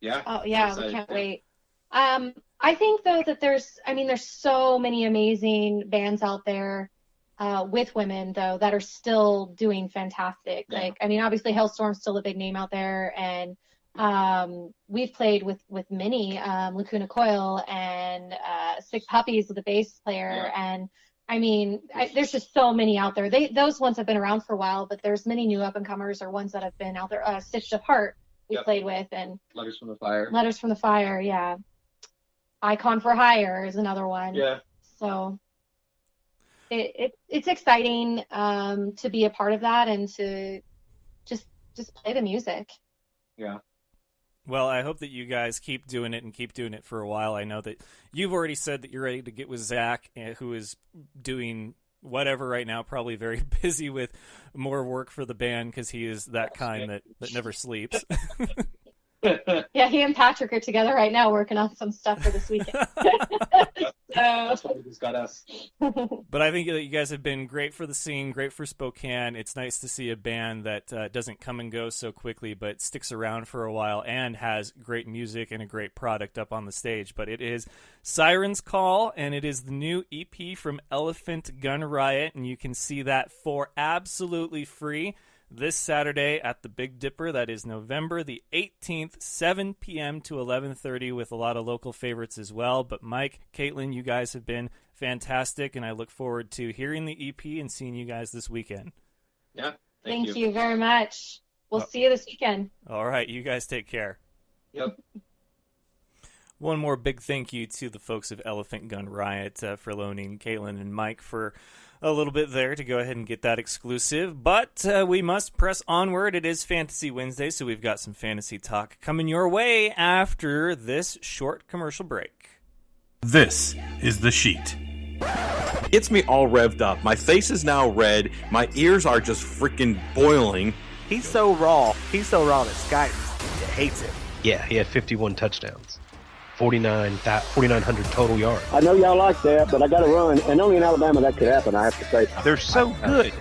Yeah. Oh yeah, we can't wait. I think though that there's so many amazing bands out there with women though that are still doing fantastic. Yeah. Obviously Hailstorm's still a big name out there, and we've played with many, Lacuna Coil and Sick Puppies with a bass player, and there's just so many out there. Those ones have been around for a while, but there's many new up and comers or ones that have been out there. Stitched Apart we played with, and Letters from the Fire. Yeah. Icon for Hire is another one. Yeah. So it's exciting to be a part of that and to just play the music. Yeah. Well, I hope that you guys keep doing it and keep doing it for a while. I know that you've already said that you're ready to get with Zach, who is doing whatever right now, probably very busy with more work for the band because he is that kind that never sleeps. Yeah, he and Patrick are together right now working on some stuff for this weekend. That's why he's got us. But I think that you guys have been great for the scene, great for Spokane. It's nice to see a band that doesn't come and go so quickly, but sticks around for a while and has great music and a great product up on the stage. But it is Siren's Call, and it is the new EP from F.A.N. Gun Riot, and you can see that for absolutely free this Saturday at the Big Dipper. That is November the 18th, 7 p.m. to 11:30, with a lot of local favorites as well. But Mike, Caitlin, you guys have been fantastic, and I look forward to hearing the EP and seeing you guys this weekend. Yeah, thank you very much. We'll see you this weekend. All right, you guys take care. Yep. One more big thank you to the folks of F.A.N. Gun Riot for loaning Caitlin and Mike for a little bit there to go ahead and get that exclusive. But we must press onward. It is Fantasy Wednesday, so we've got some fantasy talk coming your way after this short commercial break. This is The Sheet. Gets me all revved up. My face is now red. My ears are just freaking boiling. He's so raw that Sky hates him. Yeah, he had 51 touchdowns. 4,900 total yards. I know y'all like that, but I got to run. And only in Alabama that could happen, I have to say. They're so good,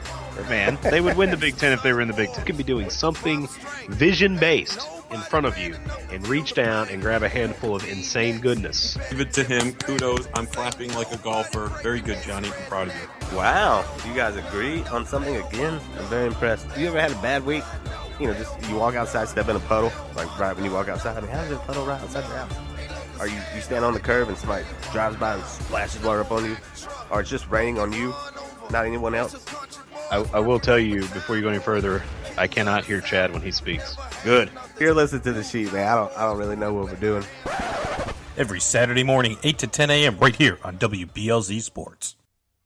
man. They would win the Big Ten if they were in the Big Ten. You could be doing something vision-based in front of you and reach down and grab a handful of insane goodness. Give it to him. Kudos. I'm clapping like a golfer. Very good, Johnny. I'm proud of you. Wow. You guys agree on something again? I'm very impressed. You ever had a bad week? Just you walk outside, step in a puddle, like right when you walk outside. How does a puddle right outside your house? Or you stand on the curb and somebody drives by and splashes water up on you? Or it's just raining on you, not anyone else? I will tell you, before you go any further, I cannot hear Chad when he speaks. Good. Here, listen to the sheet, man. I don't really know what we're doing. Every Saturday morning, 8 to 10 a.m. right here on WBLZ Sports.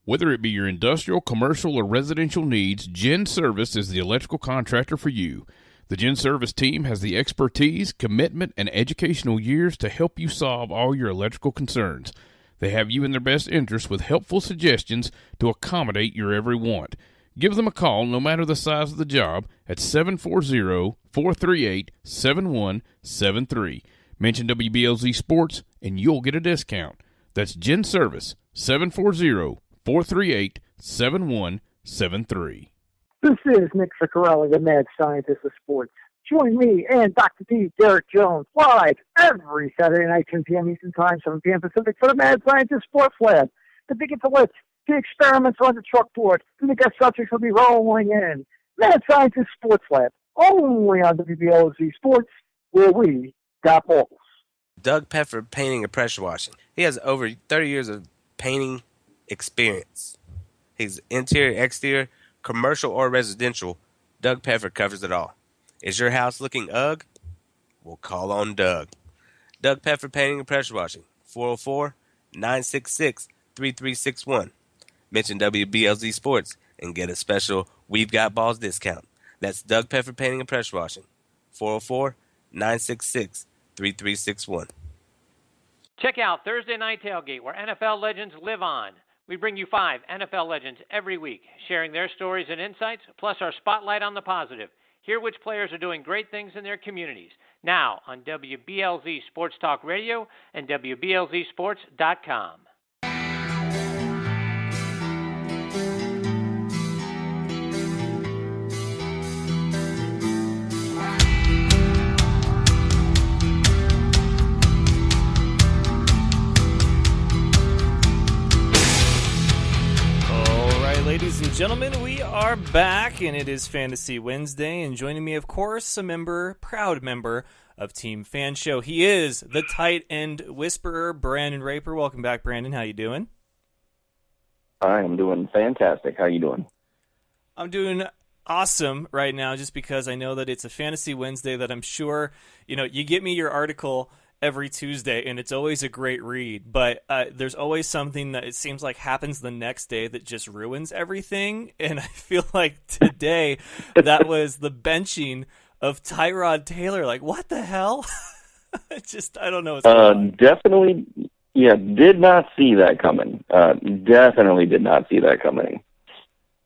Whether it be your industrial, commercial, or residential needs, Gen Service is the electrical contractor for you. The Gen Service team has the expertise, commitment, and educational years to help you solve all your electrical concerns. They have you in their best interest with helpful suggestions to accommodate your every want. Give them a call, no matter the size of the job, at 740-438-7173. Mention WBLZ Sports, and you'll get a discount. That's Gen Service, 740-438-7173. This is Nick Ciccarelli, the mad scientist of sports. Join me and Dr. D, Derek Jones, live every Saturday night, 10 p.m. Eastern Time, 7 p.m. Pacific, for the Mad Scientist Sports Lab. The big intellect, the experiments on the chalkboard, and the guest subjects will be rolling in. Mad Scientist Sports Lab, only on WBLZ Sports, where we got balls. Doug Peffer Painting and Pressure Washing. He has over 30 years of painting experience. He's interior, exterior, commercial or residential. Doug Peffer covers it all. Is your house looking ugh? We'll call on Doug. Doug Peffer Painting and Pressure Washing. 404-966-3361. Mention WBLZ Sports and get a special We've Got Balls discount. That's Doug Peffer Painting and Pressure Washing. 404-966-3361. Check out Thursday Night Tailgate, where NFL legends live on. We bring you 5 NFL legends every week, sharing their stories and insights, plus our spotlight on the positive. Hear which players are doing great things in their communities. Now on WBLZ Sports Talk Radio and WBLZSports.com. Ladies and gentlemen, we are back, and it is Fantasy Wednesday, and joining me, of course, proud member of Team Fan Show. He is the tight end whisperer, Brandon Raper. Welcome back, Brandon. How you doing? I am doing fantastic. How you doing? I'm doing awesome right now, just because I know that it's a Fantasy Wednesday that I'm sure, you get me your article every Tuesday, and it's always a great read, but there's always something that it seems like happens the next day that just ruins everything, and I feel like today that was the benching of Tyrod Taylor. Like, what the hell? I don't know what's going on. Definitely, did not see that coming. Definitely did not see that coming.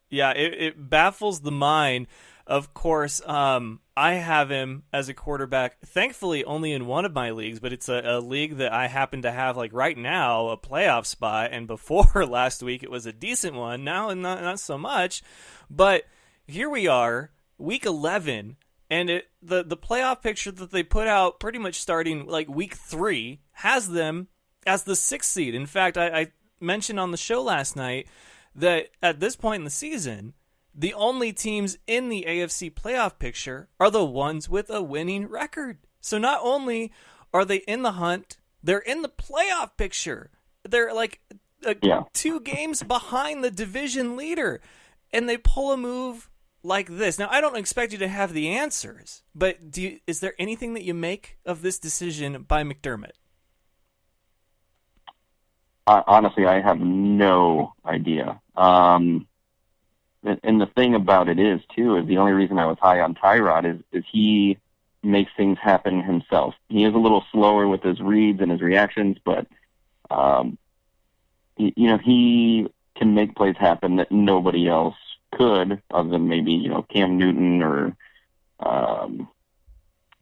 Yeah, it baffles the mind. Of course, I have him as a quarterback, thankfully only in one of my leagues, but it's a league that I happen to have, like right now, a playoff spot, and before last week it was a decent one, now not so much. But here we are, week 11, and the playoff picture that they put out pretty much starting like week 3 has them as the 6th seed. In fact, I mentioned on the show last night that at this point in the season, the only teams in the AFC playoff picture are the ones with a winning record. So not only are they in the hunt, they're in the playoff picture. They're like 2 games behind the division leader, and they pull a move like this. Now, I don't expect you to have the answers, but is there anything that you make of this decision by McDermott? Honestly, I have no idea. And the thing about it is the only reason I was high on Tyrod is he makes things happen himself. He is a little slower with his reads and his reactions, but he can make plays happen that nobody else could, other than maybe Cam Newton or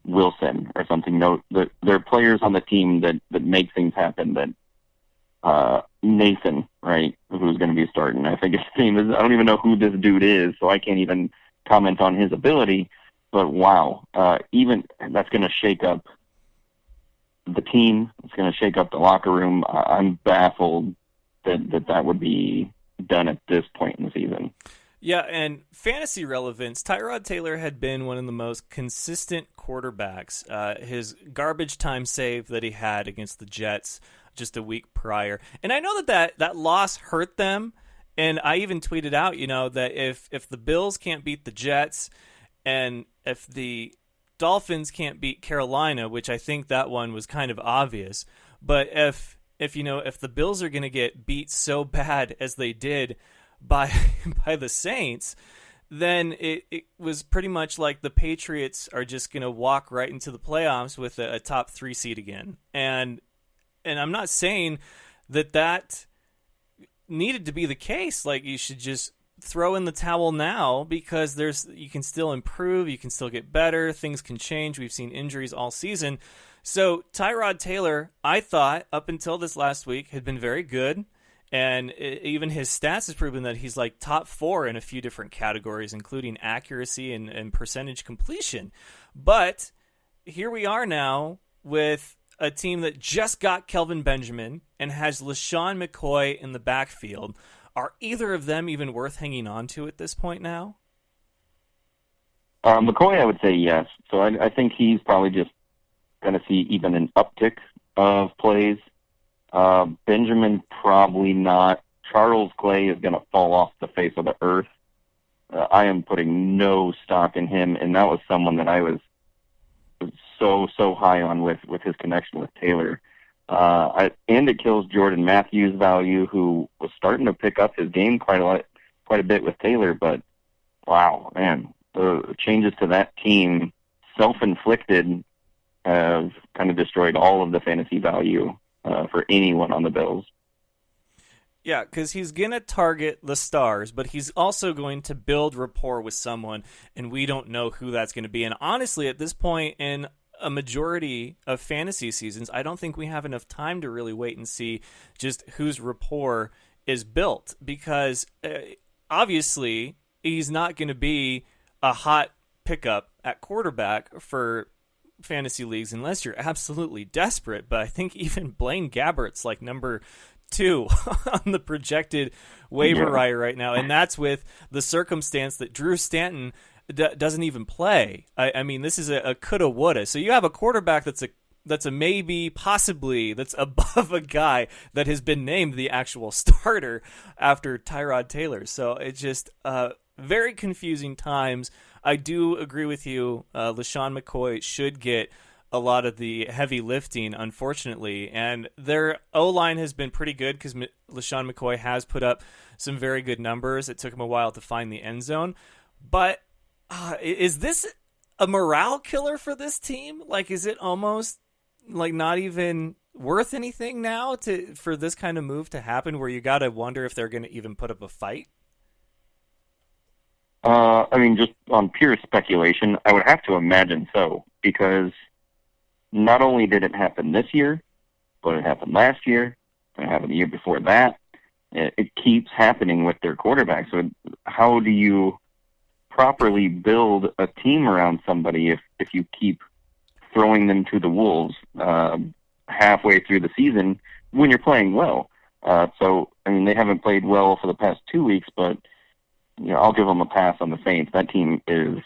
Wilson or something. No, there are players on the team that make things happen that. Nathan, right, who's going to be starting. I think his team is, I don't even know who this dude is, so I can't even comment on his ability, but wow, even that's going to shake up the team. It's going to shake up the locker room. I'm baffled that would be done at this point in the season. Yeah, and fantasy relevance, Tyrod Taylor had been one of the most consistent quarterbacks. His garbage time save that he had against the Jets just a week prior. And I know that loss hurt them, and I even tweeted out, that if the Bills can't beat the Jets and if the Dolphins can't beat Carolina, which I think that one was kind of obvious, but if the Bills are going to get beat so bad as they did by the Saints, then it was pretty much like the Patriots are just going to walk right into the playoffs with a top 3 seed again. And I'm not saying that needed to be the case. Like, you should just throw in the towel now, because you can still improve, you can still get better, things can change. We've seen injuries all season. So Tyrod Taylor, I thought up until this last week, had been very good. And even his stats has proven that he's like top 4 in a few different categories, including accuracy and percentage completion. But here we are now with a team that just got Kelvin Benjamin and has LaShawn McCoy in the backfield. Are either of them even worth hanging on to at this point now? McCoy, I would say yes. So I think he's probably just going to see even an uptick of plays. Benjamin, probably not. Charles Clay is going to fall off the face of the earth. I am putting no stock in him, and that was someone that I was so high on with his connection with Taylor. And it kills Jordan Matthews' value, who was starting to pick up his game quite a bit with Taylor. But wow, man, the changes to that team, self-inflicted, have kind of destroyed all of the fantasy value for anyone on the Bills. Yeah, because he's going to target the stars, but he's also going to build rapport with someone, and we don't know who that's going to be. And honestly, at this point in a majority of fantasy seasons, I don't think we have enough time to really wait and see just whose rapport is built, because obviously he's not going to be a hot pickup at quarterback for fantasy leagues unless you're absolutely desperate. But I think even Blaine Gabbert's like number 2 on the projected waiver wire right now, and that's with the circumstance that Drew Stanton doesn't even play. I mean, this is a coulda woulda. So you have a quarterback that's a maybe, possibly, that's above a guy that has been named the actual starter after Tyrod Taylor. So it's just very confusing times. I do agree with you. LaShawn McCoy should get a lot of the heavy lifting, unfortunately, and their O-line has been pretty good because LaShawn McCoy has put up some very good numbers. It took him a while to find the end zone, but is this a morale killer for this team? Like, is it almost like not even worth anything now for this kind of move to happen, where you got to wonder if they're going to even put up a fight? I mean, just on pure speculation, I would have to imagine so, because not only did it happen this year, but it happened last year, it happened the year before that. It keeps happening with their quarterback. So how do you properly build a team around somebody if you keep throwing them to the wolves halfway through the season when you're playing well? So, I mean, they haven't played well for the past 2 weeks, but I'll give them a pass on the Saints. That team is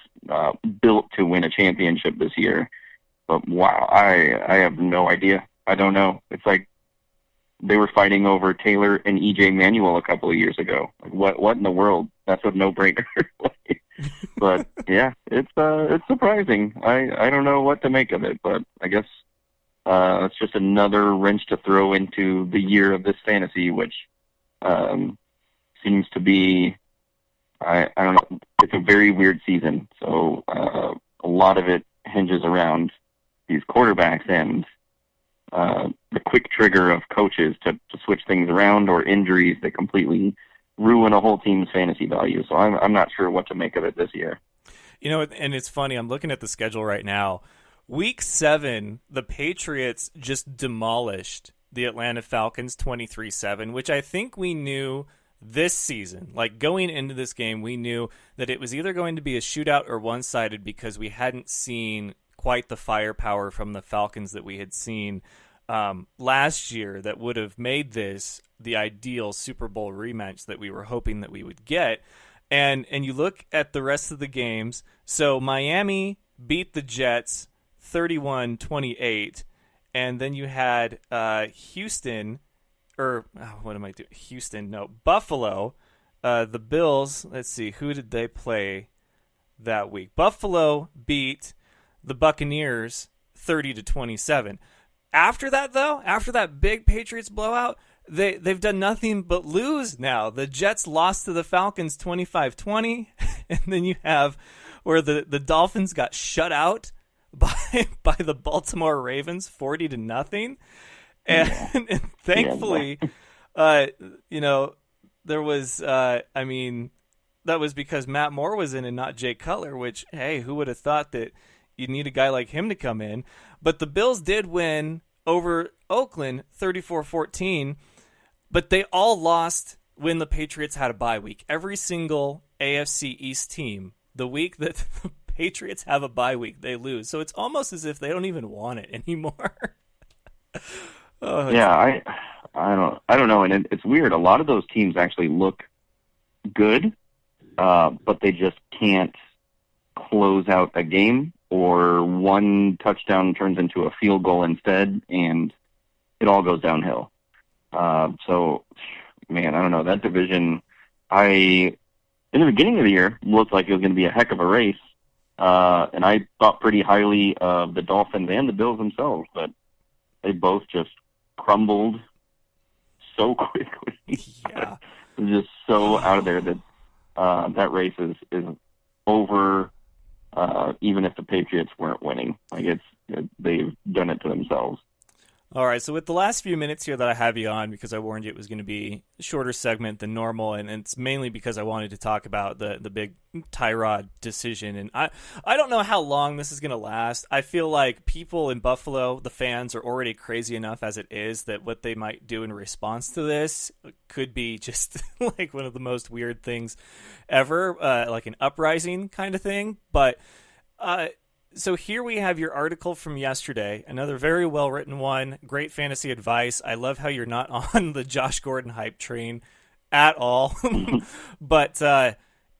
built to win a championship this year. But wow, I have no idea. I don't know. It's like they were fighting over Taylor and EJ Manuel a couple of years ago. Like, what in the world? That's a no-brainer. But yeah, it's surprising. I don't know what to make of it, but I guess it's just another wrench to throw into the year of this fantasy, which seems to be, I don't know, it's a very weird season. So a lot of it hinges around these quarterbacks and the quick trigger of coaches to switch things around, or injuries that completely ruin a whole team's fantasy value. So I'm not sure what to make of it this year. And it's funny, I'm looking at the schedule right now. Week 7, the Patriots just demolished the Atlanta Falcons 23-7, which I think we knew this season. Like, going into this game, we knew that it was either going to be a shootout or one-sided, because we hadn't seen quite the firepower from the Falcons that we had seen last year that would have made this the ideal Super Bowl rematch that we were hoping that we would get. And you look at the rest of the games. So Miami beat the Jets 31-28, and then you had Houston, or what am I doing? Houston, no, Buffalo. The Bills, let's see, who did they play that week? Buffalo beat the Buccaneers 30-27. After that, though, after that big Patriots blowout, they've done nothing but lose now. The Jets lost to the Falcons 25-20, and then you have where the Dolphins got shut out by the Baltimore Ravens 40-0. And thankfully, there was, I mean, that was because Matt Moore was in and not Jay Cutler, which, hey, who would have thought that you'd need a guy like him to come in? But the Bills did win over Oakland 34-14, but they all lost when the Patriots had a bye week. Every single AFC East team, the week that the Patriots have a bye week, they lose. So it's almost as if they don't even want it anymore. Yeah, I don't know, and it's weird. A lot of those teams actually look good, but they just can't close out a game, or one touchdown turns into a field goal instead, and it all goes downhill. So, man, I don't know. That division, in the beginning of the year, looked like it was going to be a heck of a race, and I thought pretty highly of the Dolphins and the Bills themselves, but they both just crumbled so quickly. Yeah. Just so out of there that that race is over, even if the Patriots weren't winning. Like, they've done it to themselves. All right, so with the last few minutes here that I have you on, because I warned you it was going to be a shorter segment than normal, and it's mainly because I wanted to talk about the big Tyrod decision, and I don't know how long this is going to last. I feel like people in Buffalo, the fans, are already crazy enough as it is that what they might do in response to this could be just like one of the most weird things ever, like an uprising kind of thing, but... So here we have your article from yesterday, another very well-written one, great fantasy advice. I love how you're not on the Josh Gordon hype train at all. But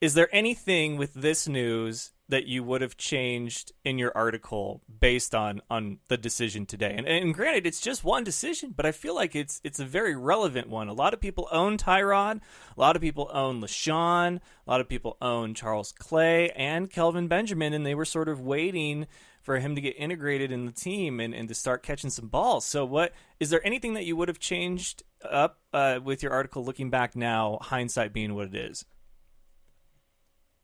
is there anything with this news that you would have changed in your article based on the decision today? And granted, it's just one decision, but I feel like it's a very relevant one. A lot of people own Tyrod. A lot of people own LaShawn. A lot of people own Charles Clay and Kelvin Benjamin, and they were sort of waiting for him to get integrated in the team and to start catching some balls. So is there anything that you would have changed up with your article looking back now, hindsight being what it is?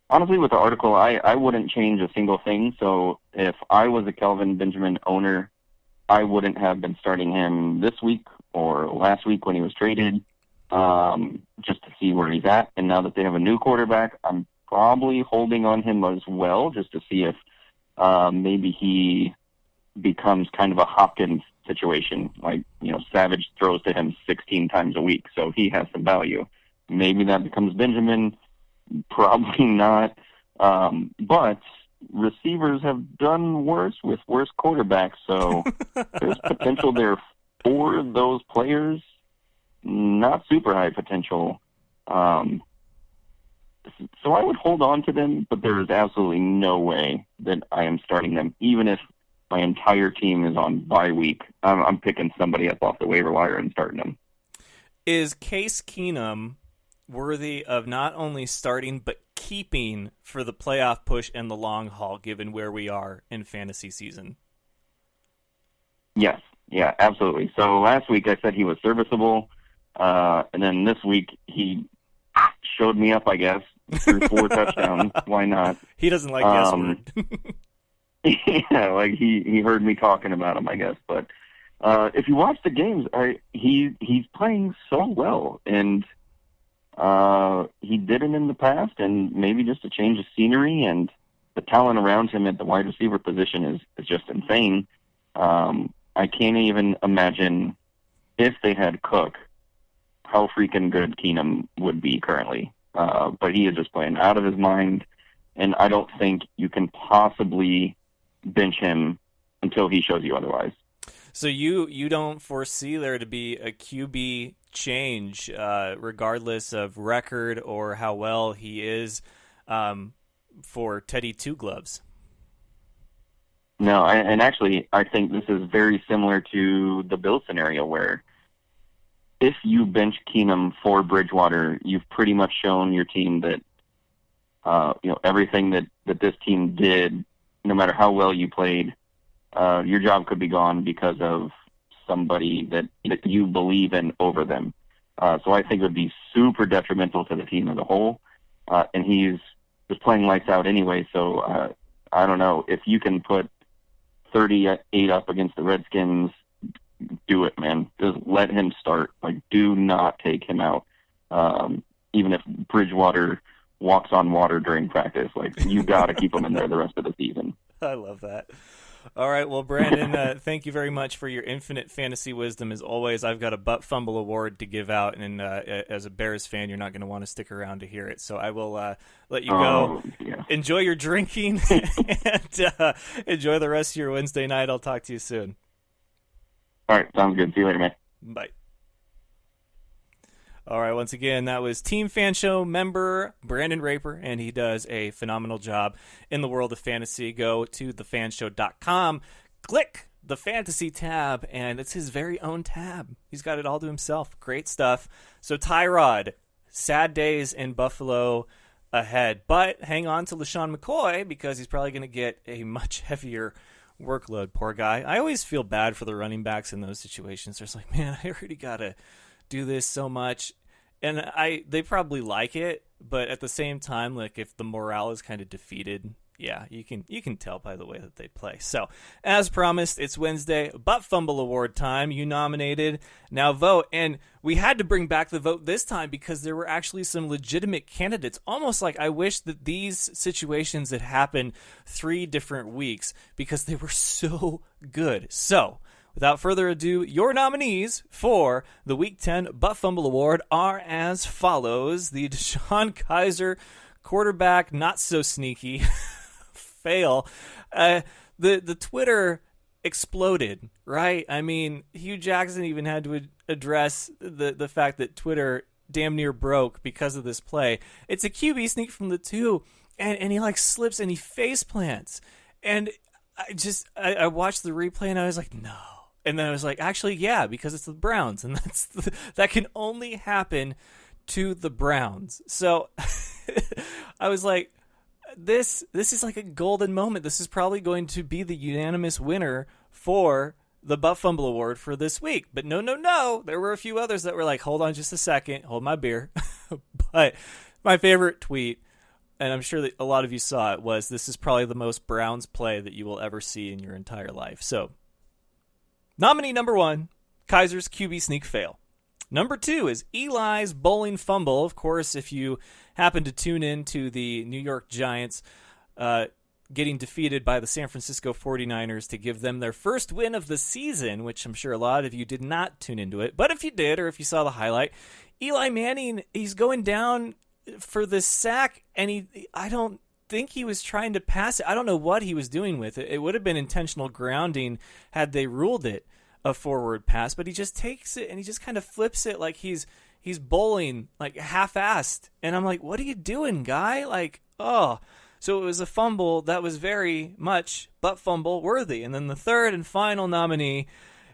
Honestly, with the article, I wouldn't change a single thing. So if I was a Kelvin Benjamin owner, I wouldn't have been starting him this week or last week when he was traded, just to see where he's at. And now that they have a new quarterback, I'm probably holding on him as well, just to see if maybe he becomes kind of a Hopkins situation. Like, Savage throws to him 16 times a week, so he has some value. Maybe that becomes Benjamin. Probably not. But receivers have done worse with worse quarterbacks, so there's potential there for those players. Not super high potential. So I would hold on to them, but there is absolutely no way that I am starting them, even if my entire team is on bye week. I'm picking somebody up off the waiver wire and starting them. Is Case Keenum worthy of not only starting but keeping for the playoff push and the long haul, given where we are in fantasy season? Yes, yeah, absolutely. So last week I said he was serviceable, and then this week he showed me up, I guess, through 4 touchdowns. Why not? He doesn't like guess word. Yeah, like he heard me talking about him, I guess. But if you watch the games, he's playing so well, and he didn't in the past, and maybe just a change of scenery and the talent around him at the wide receiver position is just insane. I can't even imagine if they had Cook, how freaking good Keenum would be currently. But he is just playing out of his mind, and I don't think you can possibly bench him until he shows you otherwise. So you don't foresee there to be a QB change, regardless of record or how well he is, for Teddy Two Gloves? No, and actually, I think this is very similar to the Bill scenario, where if you bench Keenum for Bridgewater, you've pretty much shown your team that everything that this team did, no matter how well you played, your job could be gone because of somebody that you believe in over them. So I think it would be super detrimental to the team as a whole. And he's just playing lights out anyway. So I don't know. If you can put 38 up against the Redskins, do it, man. Just let him start. Like, do not take him out. Even if Bridgewater walks on water during practice, like, you got to keep him in there the rest of the season. I love that. All right, well, Brandon, thank you very much for your infinite fantasy wisdom. As always, I've got a butt fumble award to give out, and as a Bears fan, you're not going to want to stick around to hear it. So I will let you go. Yeah. Enjoy your drinking, and enjoy the rest of your Wednesday night. I'll talk to you soon. All right, sounds good. See you later, man. Bye. All right, once again, that was Team Fan Show member Brandon Raper, and he does a phenomenal job in the world of fantasy. Go to thefanshow.com, click the fantasy tab, and it's his very own tab. He's got it all to himself. Great stuff. So Tyrod, sad days in Buffalo ahead, but hang on to LaShawn McCoy because he's probably going to get a much heavier workload. Poor guy. I always feel bad for the running backs in those situations. There's like, man, I already got to do this so much, and they probably like it, but at the same time, like, if the morale is kind of defeated, Yeah, you can tell by the way that they play. So, as promised, it's Wednesday, Butt Fumble Award time. You nominated, now vote. And we had to bring back the vote this time because there were actually some legitimate candidates. Almost like I wish that these situations had happened 3 different weeks because they were so good. So, without further ado, your nominees for the Week 10 Butt Fumble Award are as follows. The DeShone Kizer quarterback, not so sneaky, fail. The Twitter exploded, right? I mean, Hugh Jackson even had to address the fact that Twitter damn near broke because of this play. It's a QB sneak from the 2, and he like slips and he face plants. And I watched the replay and I was like, no. And then I was like, actually, yeah, because it's the Browns, and that can only happen to the Browns. So I was like, this is like a golden moment. This is probably going to be the unanimous winner for the Butt Fumble Award for this week. But no. There were a few others that were like, hold on just a second, hold my beer. But my favorite tweet, and I'm sure that a lot of you saw it, was this is probably the most Browns play that you will ever see in your entire life. So, nominee number 1, Kizer's QB sneak fail. Number 2 is Eli's bowling fumble. Of course, if you happen to tune in to the New York Giants getting defeated by the San Francisco 49ers to give them their first win of the season, which I'm sure a lot of you did not tune into it. But if you did, or if you saw the highlight, Eli Manning, he's going down for this sack, and I don't think he was trying to pass it. I don't know what he was doing with it. It would have been intentional grounding had they ruled it a forward pass, but he just takes it and he just kind of flips it like he's bowling, like half-assed. And I'm like, what are you doing, guy? Like, oh. So it was a fumble that was very much butt fumble worthy. And then the third and final nominee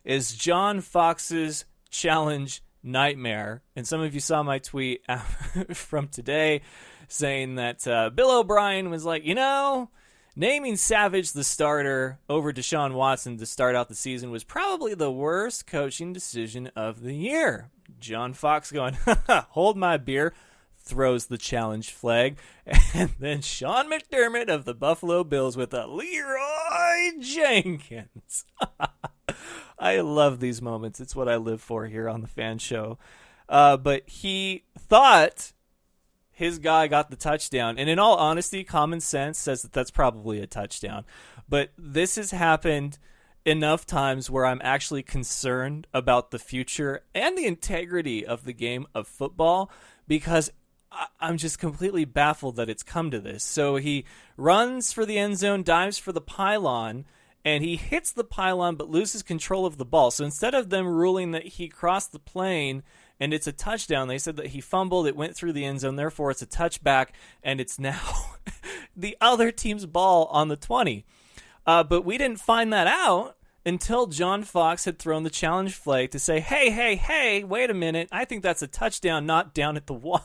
is John Fox's challenge nightmare. And some of you saw my tweet from today saying that Bill O'Brien was like, naming Savage the starter over Deshaun Watson to start out the season was probably the worst coaching decision of the year. John Fox going, hold my beer, throws the challenge flag. And then Sean McDermott of the Buffalo Bills with a Leroy Jenkins. I love these moments. It's what I live for here on the Fan Show. But he thought his guy got the touchdown. And in all honesty, common sense says that that's probably a touchdown. But this has happened enough times where I'm actually concerned about the future and the integrity of the game of football, because I'm just completely baffled that it's come to this. So he runs for the end zone, dives for the pylon, and he hits the pylon but loses control of the ball. So instead of them ruling that he crossed the plane and it's a touchdown, they said that he fumbled, it went through the end zone, therefore it's a touchback, and it's now the other team's ball on the 20. But we didn't find that out until John Fox had thrown the challenge flag to say, hey, wait a minute, I think that's a touchdown, not down at the 1.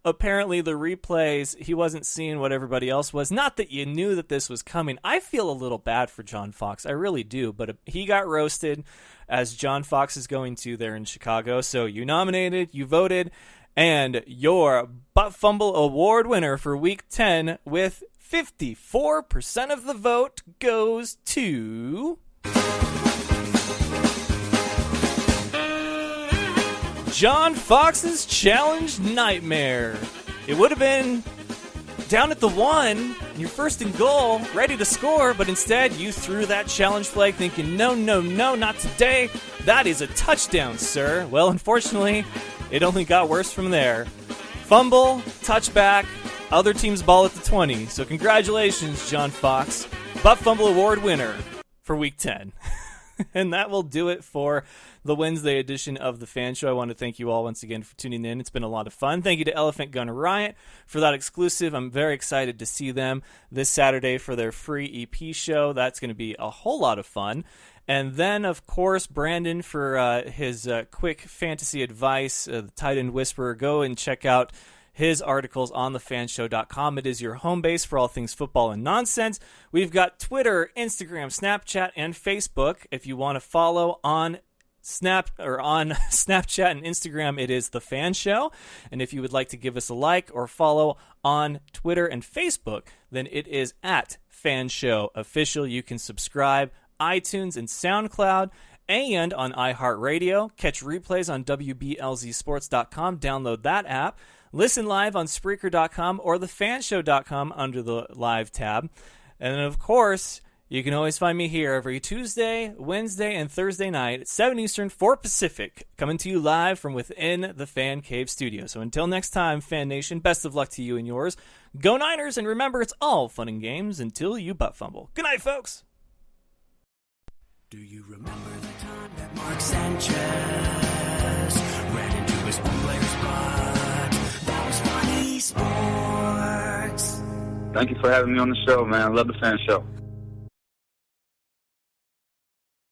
Apparently the replays, he wasn't seeing what everybody else was. Not that you knew that this was coming. I feel a little bad for John Fox. I really do. But he got roasted, as John Fox is going to there in Chicago. So you nominated, you voted, and your Butt Fumble Award winner for Week 10 with 54% of the vote goes to John Fox's challenge nightmare. It would have been down at the 1, you're first and goal, ready to score, but instead you threw that challenge flag thinking, no, not today. That is a touchdown, sir. Well, unfortunately, it only got worse from there. Fumble, touchback, other team's ball at the 20. So congratulations, John Fox, Butt Fumble Award winner for Week 10. And that will do it for the Wednesday edition of the Fan Show. I want to thank you all once again for tuning in. It's been a lot of fun. Thank you to Elephant Gun Riot for that exclusive. I'm very excited to see them this Saturday for their free EP show. That's going to be a whole lot of fun. And then, of course, Brandon for his quick fantasy advice, the Tight End Whisperer. Go and check out his articles on thefanshow.com. It is your home base for all things football and nonsense. We've got Twitter, Instagram, Snapchat, and Facebook if you want to follow on Snapchat and Instagram, it is The Fan Show. And if you would like to give us a like or follow on Twitter and Facebook, then it is at Fan Show Official. You can subscribe iTunes and SoundCloud and on iHeartRadio. Catch replays on WBLZSports.com. Download that app. Listen live on Spreaker.com or thefanshow.com under the live tab. And then, of course, you can always find me here every Tuesday, Wednesday, and Thursday night at 7 Eastern, 4 Pacific, coming to you live from within the Fan Cave studio. So until next time, Fan Nation, best of luck to you and yours. Go Niners, and remember, it's all fun and games until you butt fumble. Good night, folks. Do you remember the time that Mark Sanchez ran into his own player's butt? That was funny sports. Thank you for having me on the show, man. I love the Fan Show.